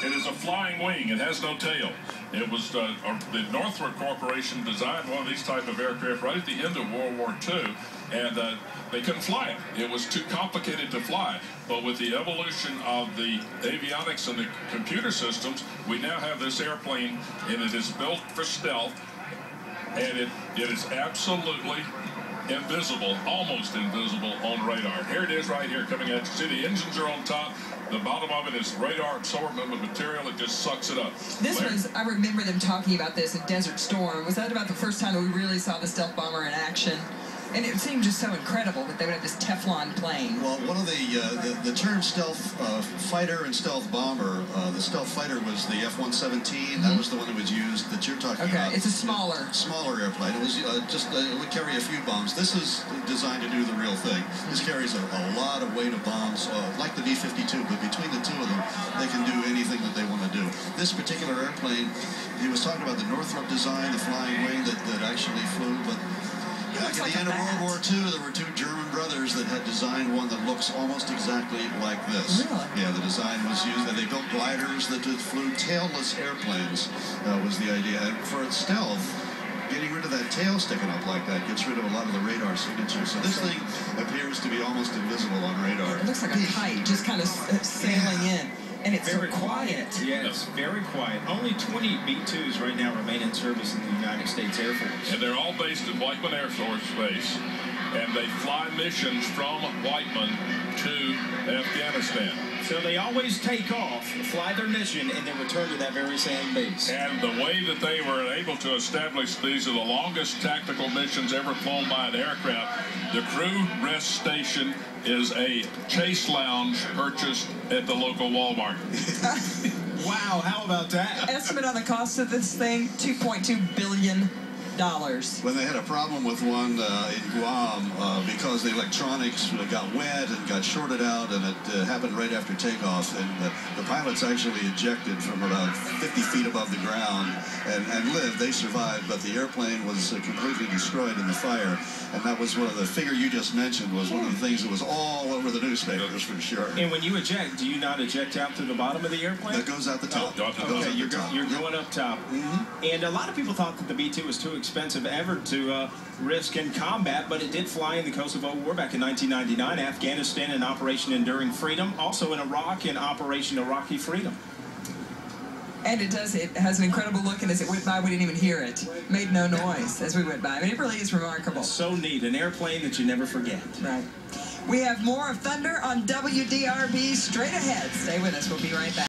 it is a flying wing. It has no tail. It was the Northrop Corporation designed one of these type of aircraft right at the end of World War II, and they couldn't fly it. It was too complicated to fly. But with the evolution of the avionics and the computer systems, we now have this airplane, and it is built for stealth, and it is absolutely invisible, almost invisible on radar. Here it is right here coming at you. See, the engines are on top. The bottom of it is radar absorbent material. It just sucks it up. This was, I remember them talking about this in Desert Storm. Was that about the first time that we really saw the stealth bomber in action? And it seemed just so incredible that they would have this Teflon plane. Well, one of the term stealth fighter and stealth bomber, the stealth fighter was the F-117. That was the one that was used that you're talking about. Okay, it's a smaller airplane. It was it would carry a few bombs. This is designed to do the real thing. This carries a lot of weight of bombs, like the B-52, but between the two of them, they can do anything that they want to do. This particular airplane, he was talking about the Northrop design, the flying wing that actually flew, but back at the end of World War II, there were two German brothers that had designed one that looks almost exactly like this. Really? Yeah, the design was used, and they built gliders that flew tailless airplanes, was the idea. And for its stealth, getting rid of that tail sticking up like that gets rid of a lot of the radar signatures. So this thing appears to be almost invisible on radar. It looks like a kite just kind of sailing in. And it's very so quiet. Yes, very quiet. Only 20 B-2s right now remain in service in the United States Air Force. And they're all based at Whiteman Air Force Base. And they fly missions from Whiteman to Afghanistan. So they always take off, fly their mission, and then return to that very same base. And the way that they were able to establish these are the longest tactical missions ever flown by an aircraft. The crew rest station is a chase lounge purchased at the local Walmart. Wow, how about that? Estimate on the cost of this thing, $2.2 billion. When they had a problem with one in Guam because the electronics got wet and got shorted out, and it happened right after takeoff, and the pilots actually ejected from about 50 feet above the ground and lived. They survived, but the airplane was completely destroyed in the fire, and that was one of the figure you just mentioned was one of the things that was all over the newspapers for sure. And when you eject, do you not eject out through the bottom of the airplane? That goes out the top. Okay, you're going up top. And a lot of people thought that the B-2 was too expensive ever to risk in combat, but it did fly in the Kosovo War back in 1999, Afghanistan in Operation Enduring Freedom, also in Iraq in Operation Iraqi Freedom. And it has an incredible look, and as it went by, we didn't even hear it. Made no noise as we went by. I mean, it really is remarkable. So neat, an airplane that you never forget. Right. We have more of Thunder on WDRB straight ahead. Stay with us. We'll be right back.